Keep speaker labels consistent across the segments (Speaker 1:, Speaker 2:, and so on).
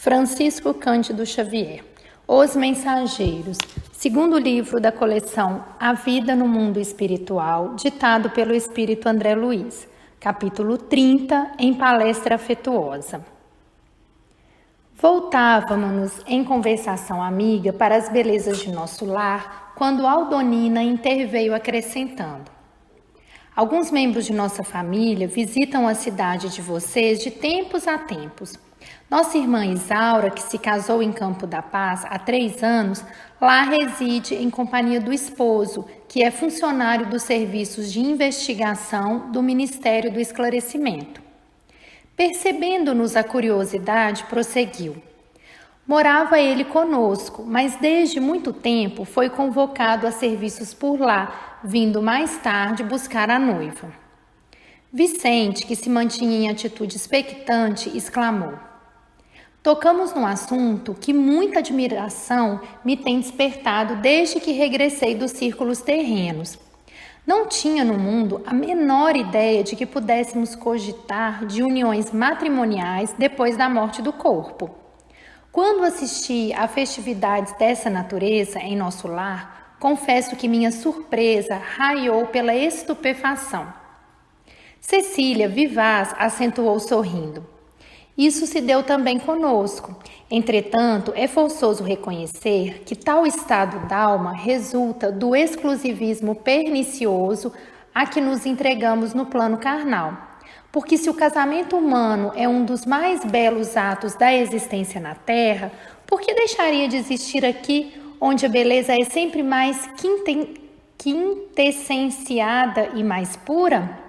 Speaker 1: Francisco Cândido Xavier, Os Mensageiros, segundo livro da coleção A Vida no Mundo Espiritual, ditado pelo Espírito André Luiz, capítulo 30, em palestra afetuosa. Voltávamos em conversação amiga para as belezas de nosso lar, quando Aldonina interveio acrescentando: alguns membros de nossa família visitam a cidade de vocês de tempos a tempos. Nossa irmã Isaura, que se casou em Campo da Paz há 3 anos, lá reside em companhia do esposo, que é funcionário dos serviços de investigação do Ministério do Esclarecimento. Percebendo-nos a curiosidade, prosseguiu: morava ele conosco, mas desde muito tempo foi convocado a serviços por lá, vindo mais tarde buscar a noiva. Vicente, que se mantinha em atitude expectante, exclamou: tocamos num assunto que muita admiração me tem despertado desde que regressei dos círculos terrenos. Não tinha no mundo a menor ideia de que pudéssemos cogitar de uniões matrimoniais depois da morte do corpo. Quando assisti a festividades dessa natureza em nosso lar, confesso que minha surpresa raiou pela estupefação. Cecília, vivaz, acentuou sorrindo: isso se deu também conosco. Entretanto, é forçoso reconhecer que tal estado d'alma resulta do exclusivismo pernicioso a que nos entregamos no plano carnal. Porque se o casamento humano é um dos mais belos atos da existência na Terra, por que deixaria de existir aqui, onde a beleza é sempre mais quintessenciada e mais pura?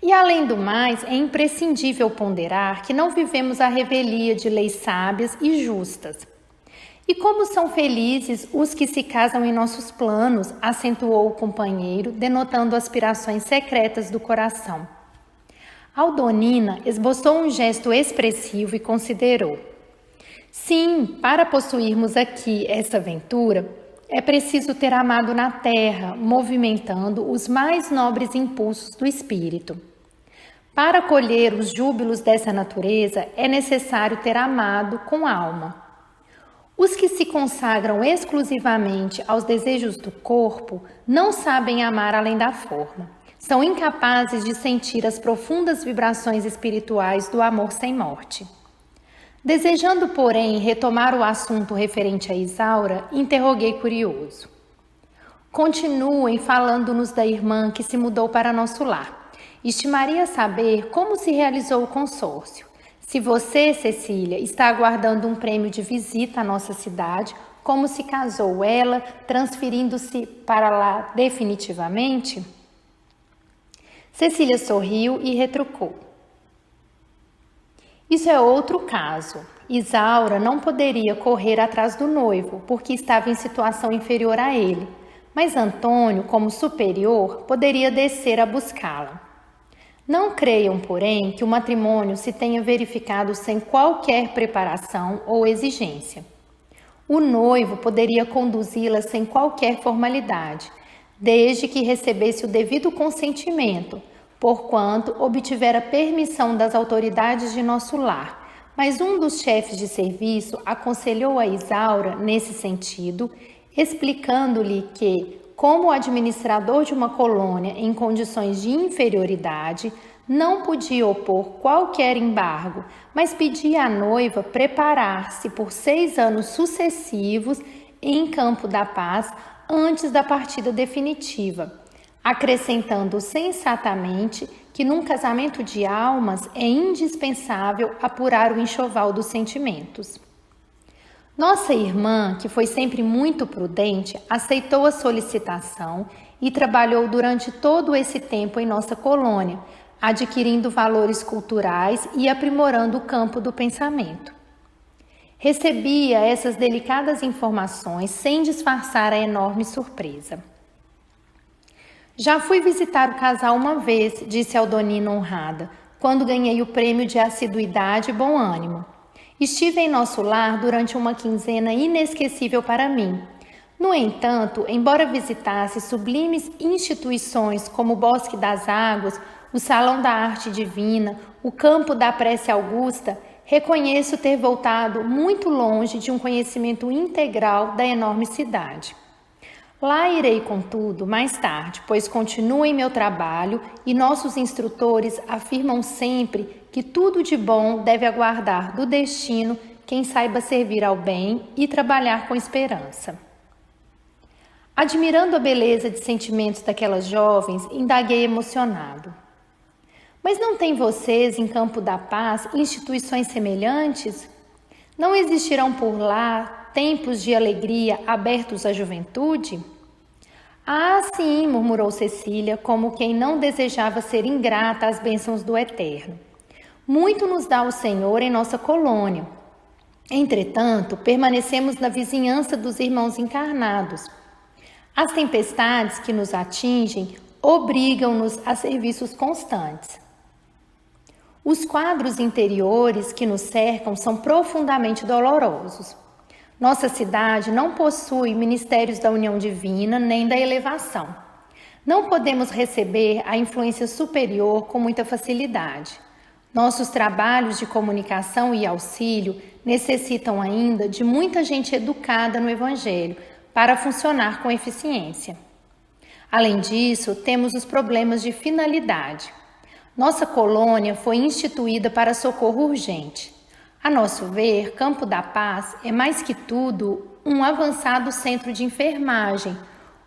Speaker 1: E, além do mais, é imprescindível ponderar que não vivemos a revelia de leis sábias e justas. E como são felizes os que se casam em nossos planos, acentuou o companheiro, denotando aspirações secretas do coração. Aldonina esboçou um gesto expressivo e considerou: sim, para possuirmos aqui essa aventura, é preciso ter amado na terra, movimentando os mais nobres impulsos do espírito. Para colher os júbilos dessa natureza, é necessário ter amado com alma. Os que se consagram exclusivamente aos desejos do corpo não sabem amar além da forma. São incapazes de sentir as profundas vibrações espirituais do amor sem morte. Desejando, porém, retomar o assunto referente a Isaura, interroguei curioso: continuem falando-nos da irmã que se mudou para nosso lar. Estimaria saber como se realizou o consórcio. Se você, Cecília, está aguardando um prêmio de visita à nossa cidade, como se casou ela, transferindo-se para lá definitivamente? Cecília sorriu e retrucou: isso é outro caso. Isaura não poderia correr atrás do noivo, porque estava em situação inferior a ele, mas Antônio, como superior, poderia descer a buscá-la. Não creiam, porém, que o matrimônio se tenha verificado sem qualquer preparação ou exigência. O noivo poderia conduzi-la sem qualquer formalidade, desde que recebesse o devido consentimento, porquanto obtivera permissão das autoridades de nosso lar. Mas um dos chefes de serviço aconselhou a Isaura nesse sentido, explicando-lhe que, como administrador de uma colônia em condições de inferioridade, não podia opor qualquer embargo, mas pedia à noiva preparar-se por 6 anos sucessivos em Campo da Paz antes da partida definitiva, acrescentando sensatamente que num casamento de almas é indispensável apurar o enxoval dos sentimentos. Nossa irmã, que foi sempre muito prudente, aceitou a solicitação e trabalhou durante todo esse tempo em nossa colônia, adquirindo valores culturais e aprimorando o campo do pensamento. Recebia essas delicadas informações sem disfarçar a enorme surpresa. Já fui visitar o casal uma vez, disse Aldonina honrada, quando ganhei o prêmio de assiduidade e bom ânimo. Estive em nosso lar durante uma quinzena inesquecível para mim. No entanto, embora visitasse sublimes instituições como o Bosque das Águas, o Salão da Arte Divina, o Campo da Prece Augusta, reconheço ter voltado muito longe de um conhecimento integral da enorme cidade. Lá irei, contudo, mais tarde, pois continuo em meu trabalho e nossos instrutores afirmam sempre que tudo de bom deve aguardar do destino quem saiba servir ao bem e trabalhar com esperança. Admirando a beleza de sentimentos daquelas jovens, indaguei emocionado. Mas não tem vocês, em Campo da Paz, instituições semelhantes? Não existirão por lá templos de alegria abertos à juventude? Ah, sim, murmurou Cecília, como quem não desejava ser ingrata às bênçãos do Eterno. Muito nos dá o Senhor em nossa colônia. Entretanto, permanecemos na vizinhança dos irmãos encarnados. As tempestades que nos atingem obrigam-nos a serviços constantes. Os quadros interiores que nos cercam são profundamente dolorosos. Nossa cidade não possui ministérios da união divina nem da elevação. Não podemos receber a influência superior com muita facilidade. Nossos trabalhos de comunicação e auxílio necessitam ainda de muita gente educada no Evangelho para funcionar com eficiência. Além disso, temos os problemas de finalidade. Nossa colônia foi instituída para socorro urgente. A nosso ver, Campo da Paz é mais que tudo um avançado centro de enfermagem,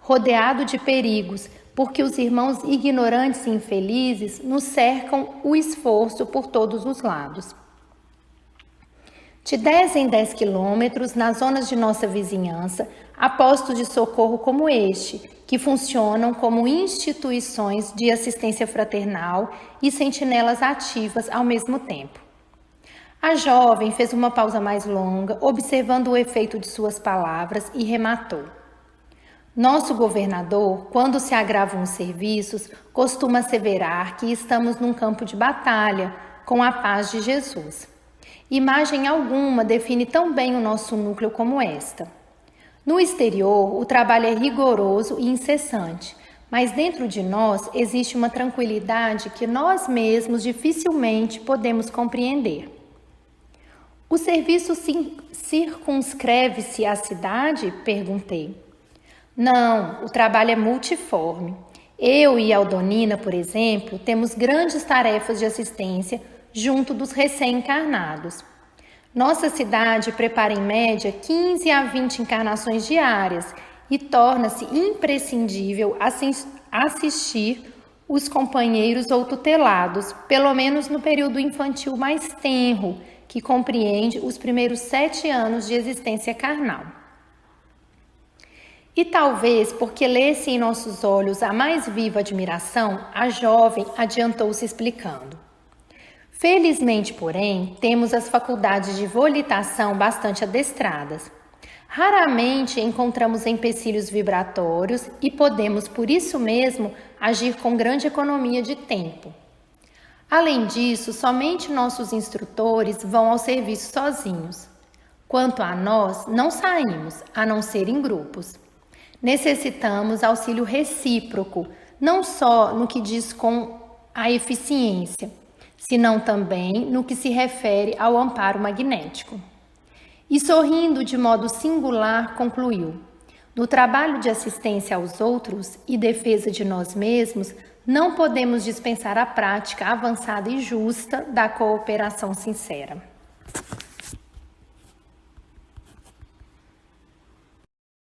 Speaker 1: rodeado de perigos, porque os irmãos ignorantes e infelizes nos cercam o esforço por todos os lados. De 10 em 10 quilômetros, nas zonas de nossa vizinhança, há postos de socorro como este, que funcionam como instituições de assistência fraternal e sentinelas ativas ao mesmo tempo. A jovem fez uma pausa mais longa, observando o efeito de suas palavras, e rematou. Nosso governador, quando se agravam os serviços, costuma asseverar que estamos num campo de batalha, com a paz de Jesus. Imagem alguma define tão bem o nosso núcleo como esta. No exterior, o trabalho é rigoroso e incessante, mas dentro de nós existe uma tranquilidade que nós mesmos dificilmente podemos compreender. O serviço circunscreve-se à cidade? Perguntei. Não, o trabalho é multiforme. Eu e Aldonina, por exemplo, temos grandes tarefas de assistência junto dos recém-encarnados. Nossa cidade prepara em média 15 a 20 encarnações diárias e torna-se imprescindível assistir os companheiros ou tutelados, pelo menos no período infantil mais tenro, que compreende os primeiros 7 anos de existência carnal. E talvez porque lesse em nossos olhos a mais viva admiração, a jovem adiantou-se explicando. Felizmente, porém, temos as faculdades de volitação bastante adestradas. Raramente encontramos empecilhos vibratórios e podemos, por isso mesmo, agir com grande economia de tempo. Além disso, somente nossos instrutores vão ao serviço sozinhos. Quanto a nós, não saímos, a não ser em grupos. Necessitamos auxílio recíproco, não só no que diz com a eficiência, senão também no que se refere ao amparo magnético. E sorrindo de modo singular, concluiu: no trabalho de assistência aos outros e defesa de nós mesmos, não podemos dispensar a prática avançada e justa da cooperação sincera.